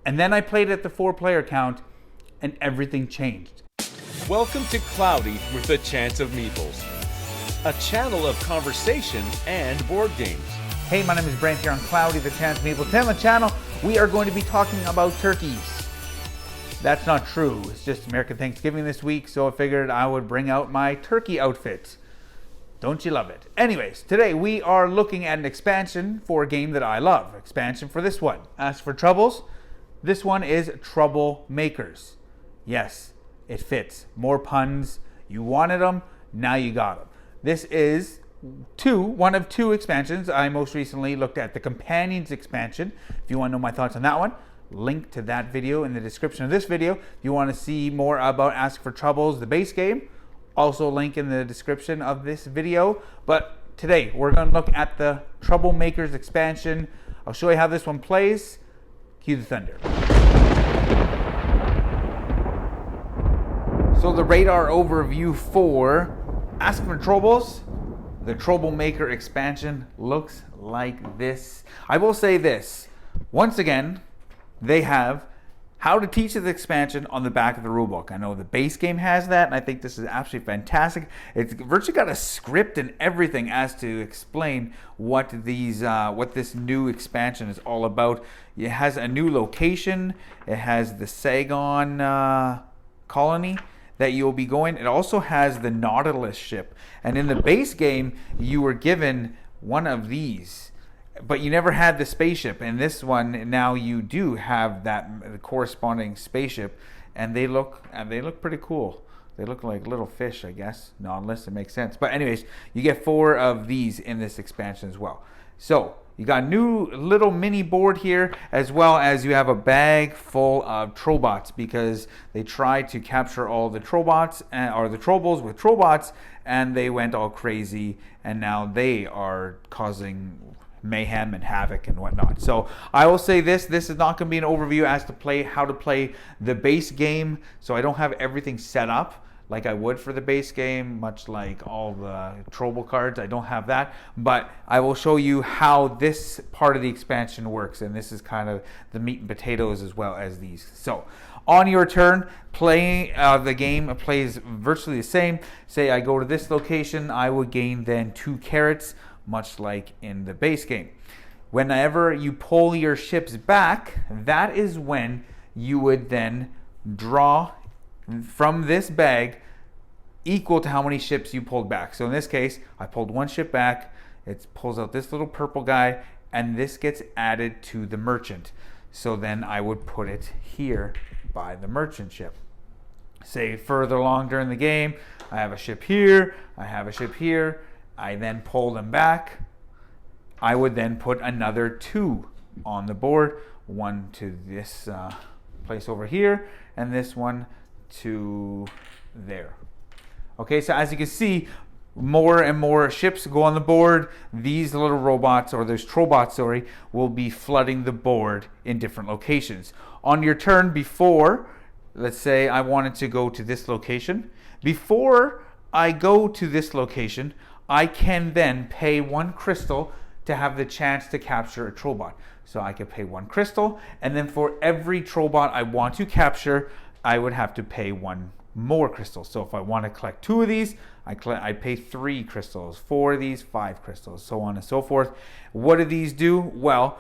And then I played at the 4-player count, and everything changed. Welcome to Cloudy with the Chance of Meeples, a channel of conversation and board games. Hey, my name is Brent here on Cloudy the Chance of Meeples. Today on the channel, we are going to be talking about turkeys. That's not true. It's just American Thanksgiving this week, so I figured I would bring out my turkey outfit. Don't you love it? Anyways, today we are looking at an expansion for a game that I love. Expansion for this one. As for Trobils, this one is Trouble Makers. Yes, it fits. More puns. You wanted them, now you got them. This is one of two expansions. I most recently looked at the Companions expansion. If you want to know my thoughts on that one, link to that video in the description of this video. If you want to see more about Ask for Trobils, the base game, also link in the description of this video. But today we're going to look at the Trouble Makers expansion. I'll show you how this one plays. Cue the thunder. So the radar overview for Ask for Trobils, the Trouble Maker expansion, looks like this. I will say this, once again, they have how to teach this expansion on the back of the rulebook. I know the base game has that, and I think this is absolutely fantastic. It's virtually got a script and everything as to explain what this new expansion is all about. It has a new location. It has the Saigon colony that you'll be going. It also has the Nautilus ship. And in the base game, you were given one of these, but you never had the spaceship. In this one, now you do have that corresponding spaceship, and they look pretty cool. They look like little fish, I guess. Nautilus, it makes sense. But anyways, you get 4 of these in this expansion as well. So you got a new little mini board here, as well as you have a bag full of Trobots, because they tried to capture all the Trobots, or the Trobils with Trobots, and they went all crazy, and now they are causing mayhem and havoc and whatnot. So I will say this is not going to be an overview as to how to play the base game. So I don't have everything set up like I would for the base game, much like all the Trobil cards. I don't have that, but I will show you how this part of the expansion works, and this is kind of the meat and potatoes as well as these. So on your turn, the game plays virtually the same. Say I go to this location, I would gain then 2 carrots, much like in the base game. Whenever you pull your ships back, that is when you would then draw from this bag equal to how many ships you pulled back. So in this case, I pulled 1 ship back, it pulls out this little purple guy, and this gets added to the merchant. So then I would put it here by the merchant ship. Say further along during the game, I have a ship here, I have a ship here, I then pull them back. I would then put another 2 on the board, 1 to this place over here, and this one to there. Okay, so as you can see, more and more ships go on the board. These little robots, or those Trobots, sorry, will be flooding the board in different locations. On your turn, before, let's say I wanted to go to this location. Before I go to this location, I can then pay 1 crystal to have the chance to capture a Trobot. So I could pay 1 crystal, and then for every Trobot I want to capture, I would have to pay 1 more crystal. So if I want to collect 2 of these, I pay 3 crystals. 4 of these, 5 crystals, so on and so forth. What do these do? Well,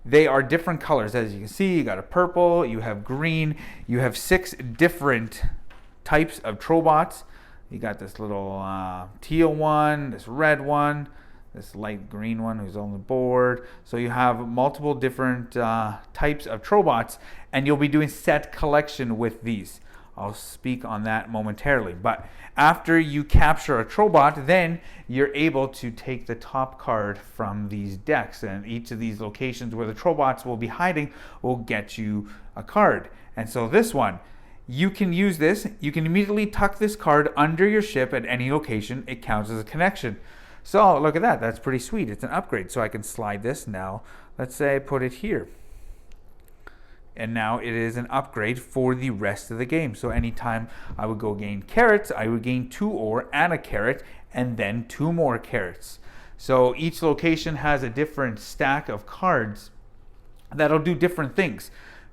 they are different colors. As you can see, you got a purple, you have green, you have 6 different types of Trobots. You got this little teal one, this red one, this light green one who's on the board. So you have multiple different types of Trobots, and you'll be doing set collection with these. I'll speak on that momentarily. But after you capture a Trobot, then you're able to take the top card from these decks, and each of these locations where the Trobots will be hiding will get you a card. And so this one, you can use this. You can immediately tuck this card under your ship at any location. It counts as a connection. So look at that. That's pretty sweet. It's an upgrade. So I can slide this now. Let's say I put it here. And now it is an upgrade for the rest of the game. So anytime I would go gain carrots, I would gain 2 ore and a carrot, and then 2 more carrots. So each location has a different stack of cards that'll do different things.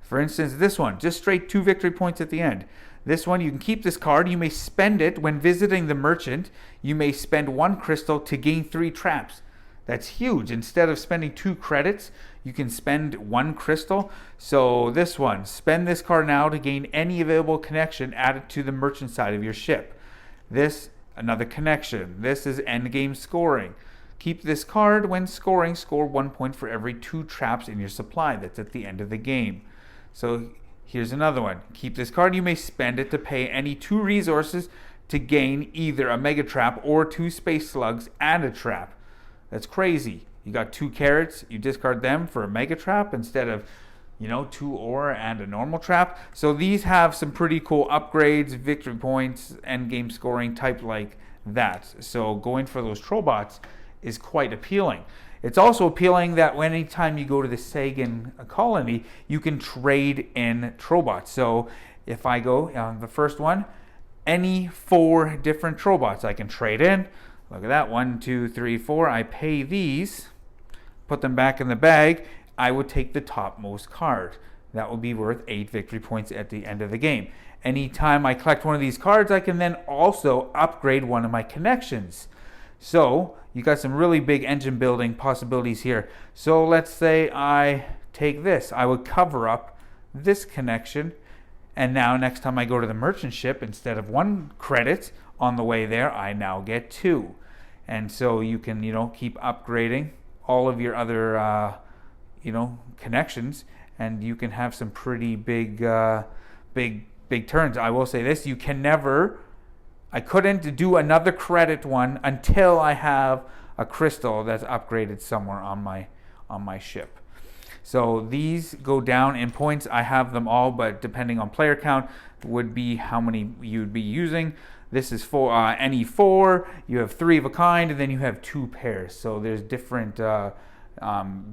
For instance, this one, just straight 2 victory points at the end. This one, you can keep this card. You may spend it when visiting the merchant. You may spend 1 crystal to gain 3 traps. That's huge. Instead of spending 2 credits, you can spend 1 crystal. So this one, spend this card now to gain any available connection added to the merchant side of your ship. This, another connection. This is endgame scoring. Keep this card when scoring. Score 1 point for every 2 traps in your supply. That's at the end of the game. So here's another one. Keep this card. You may spend it to pay any 2 resources to gain either a mega trap or 2 space slugs and a trap. That's crazy. You got 2 carrots. You discard them for a mega trap instead of, 2 ore and a normal trap. So these have some pretty cool upgrades, victory points, end game scoring type like that. So going for those Trobots is quite appealing. It's also appealing that anytime you go to the Sagan colony, you can trade in Trobots. So if I go on the first one, any 4 different Trobots I can trade in. Look at that, 1, 2, 3, 4. I pay these, put them back in the bag. I would take the topmost card. That will be worth 8 victory points at the end of the game. Anytime I collect one of these cards, I can then also upgrade one of my connections. So you got some really big engine building possibilities here. So let's say I take this. I would cover up this connection. And now next time I go to the merchant ship, instead of 1 credit on the way there, I now get 2. And so you can, keep upgrading all of your other, connections. And you can have some pretty big turns. I will say this, I couldn't do another credit one until I have a crystal that's upgraded somewhere on my ship. So these go down in points. I have them all, but depending on player count would be how many you'd be using. This is for any 4. You have 3 of a kind, and then you have 2 pairs. So there's different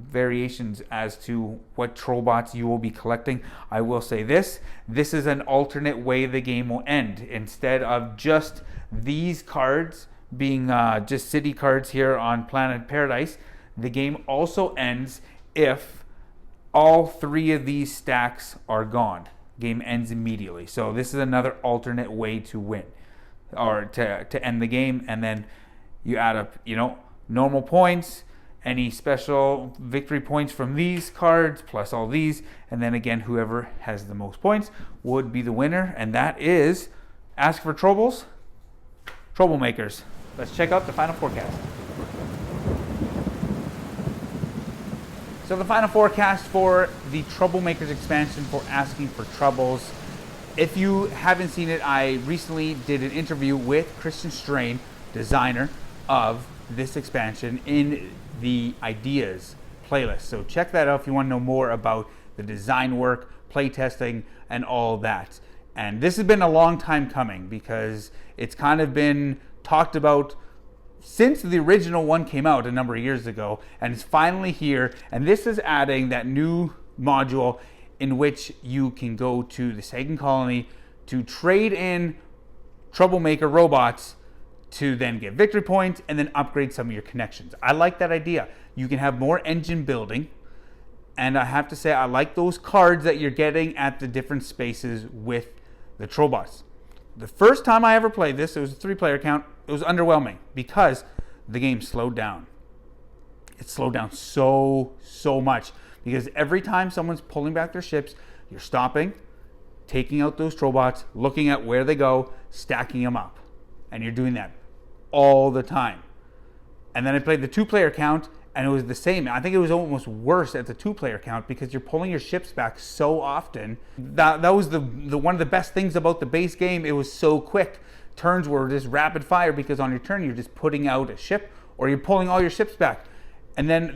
variations as to what Trobots you will be collecting. I will say this is an alternate way the game will end. Instead of just these cards being just city cards here on Planet Paradise, the game also ends if all 3 of these stacks are gone. Game ends immediately. So this is another alternate way to win, or to end the game. And then you add up, normal points, any special victory points from these cards, plus all these, and then again, whoever has the most points would be the winner, and that is Ask for Trobils, Troublemakers. Let's check out the final forecast. So the final forecast for the Troublemakers expansion for Asking for Troubles. If you haven't seen it, I recently did an interview with Christian Strain, designer of this expansion, in the Ideas playlist. So check that out if you want to know more about the design work, playtesting, and all that. And this has been a long time coming because it's kind of been talked about since the original one came out a number of years ago, and it's finally here. And this is adding that new module in which you can go to the Sagan colony to trade in troublemaker robots to then get victory points and then upgrade some of your connections. I like that idea. You can have more engine building, and I have to say I like those cards that you're getting at the different spaces with the Trobots. The first time I ever played this, it was a 3-player count, it was underwhelming because the game slowed down. It slowed down so much because every time someone's pulling back their ships, you're stopping, taking out those Trobots, looking at where they go, stacking them up. And you're doing that all the time. And then I played the 2-player count, and it was the same. I think it was almost worse at the 2-player count because you're pulling your ships back so often. That was the one of the best things about the base game. It was so quick. Turns were just rapid fire because on your turn you're just putting out a ship or you're pulling all your ships back. And then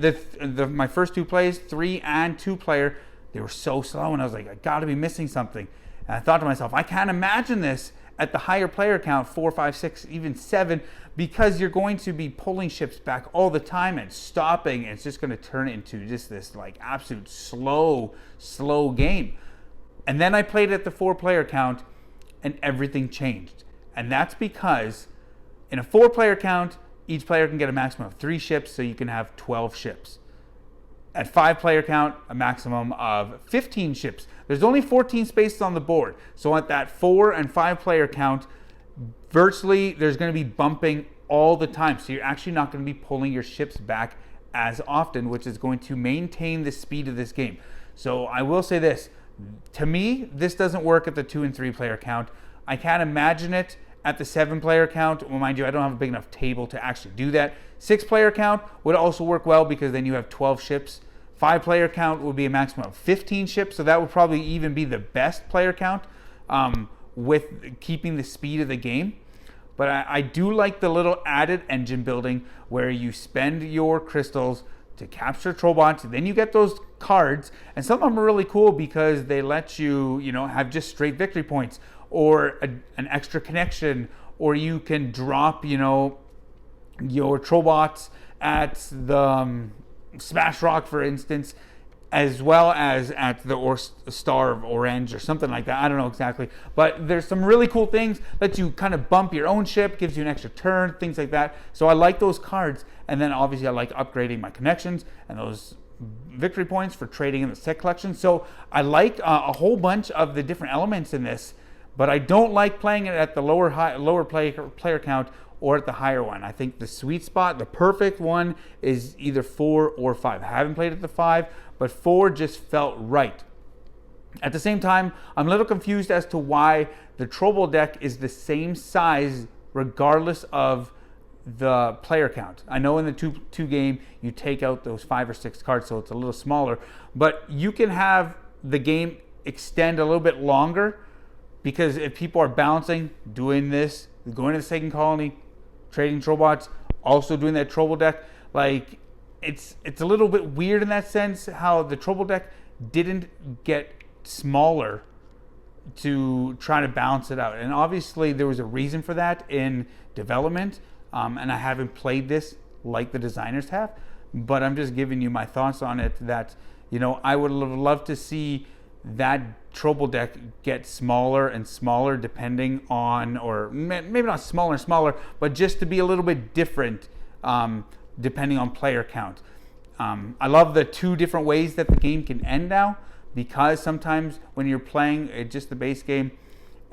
my first 2 plays, 3 and 2-player, they were so slow, and I was like, I gotta be missing something. And I thought to myself, I can't imagine this at the higher player count, 4, 5, 6, even 7, because you're going to be pulling ships back all the time and stopping. And it's just going to turn into just this like absolute slow game. And then I played at the 4-player count, and everything changed. And that's because in a 4-player count, each player can get a maximum of 3 ships, so you can have 12 ships. At 5-player count, a maximum of 15 ships. There's only 14 spaces on the board. So at that 4 and 5-player count, virtually there's going to be bumping all the time. So you're actually not going to be pulling your ships back as often, which is going to maintain the speed of this game. So I will say this, to me, this doesn't work at the 2 and 3-player count. I can't imagine it at the 7-player count. Well, mind you, I don't have a big enough table to actually do that. 6-player count would also work well because then you have 12 ships. 5-player count would be a maximum of 15 ships, so that would probably even be the best player count with keeping the speed of the game. But I do like the little added engine building where you spend your crystals to capture Trobots. Then you get those cards, and some of them are really cool because they let you, have just straight victory points or an extra connection, or you can drop, your Trobots at the Smash Rock, for instance, as well as at the Star of Orange or something like that. I don't know exactly. But there's some really cool things. Let you kind of bump your own ship, gives you an extra turn, things like that. So I like those cards. And then obviously I like upgrading my connections and those victory points for trading in the set collection. So I like a whole bunch of the different elements in this. But I don't like playing it at the lower player count or at the higher one. I think the sweet spot, the perfect one, is either 4 or 5. I haven't played at the 5, but 4 just felt right. At the same time, I'm a little confused as to why the Trobil deck is the same size regardless of the player count. I know in the two game you take out those 5 or 6 cards, so it's a little smaller, but you can have the game extend a little bit longer because if people are balancing, doing this, going to the second colony, trading Trobots, also doing that Trobil deck, like it's a little bit weird in that sense how the Trobil deck didn't get smaller to try to balance it out. And obviously there was a reason for that in development, and I haven't played this like the designers have, but I'm just giving you my thoughts on it that, I would love to see that Trobil deck get smaller and smaller depending on, or maybe not smaller and smaller, but just to be a little bit different depending on player count. I love the 2 different ways that the game can end now, because sometimes when you're playing just the base game,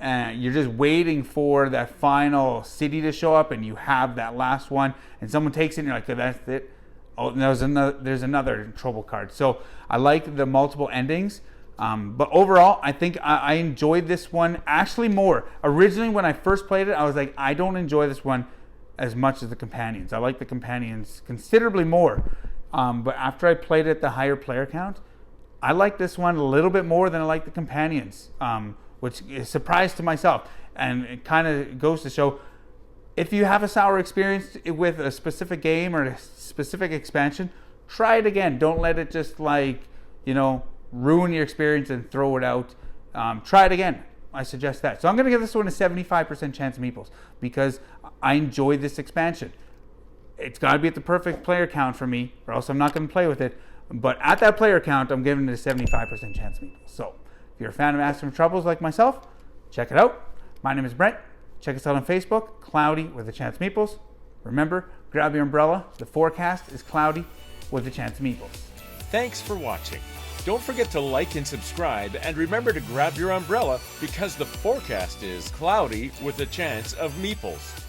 you're just waiting for that final city to show up and you have that last one and someone takes it and you're like, oh, that's it. Oh, there's another Trobil card. So I like the multiple endings. But overall, I think I enjoyed this one actually more. Originally, when I first played it, I was like, I don't enjoy this one as much as the companions. I like the companions considerably more. But after I played it at the higher player count, I like this one a little bit more than I like the companions, which is a surprise to myself. And it kind of goes to show, if you have a sour experience with a specific game or a specific expansion, try it again. Don't let it just ruin your experience and throw it out. Try it again. I suggest that. So I'm going to give this one a 75% chance of Meeples because I enjoyed this expansion. It's got to be at the perfect player count for me, or else I'm not going to play with it. But at that player count, I'm giving it a 75% chance of Meeples. So if you're a fan of Asking for Trobils like myself, check it out. My name is Brent. Check us out on Facebook, Cloudy with a Chance of Meeples. Remember, grab your umbrella. The forecast is cloudy with a chance of Meeples. Thanks for watching. Don't forget to like and subscribe, and remember to grab your umbrella because the forecast is cloudy with a chance of meeples.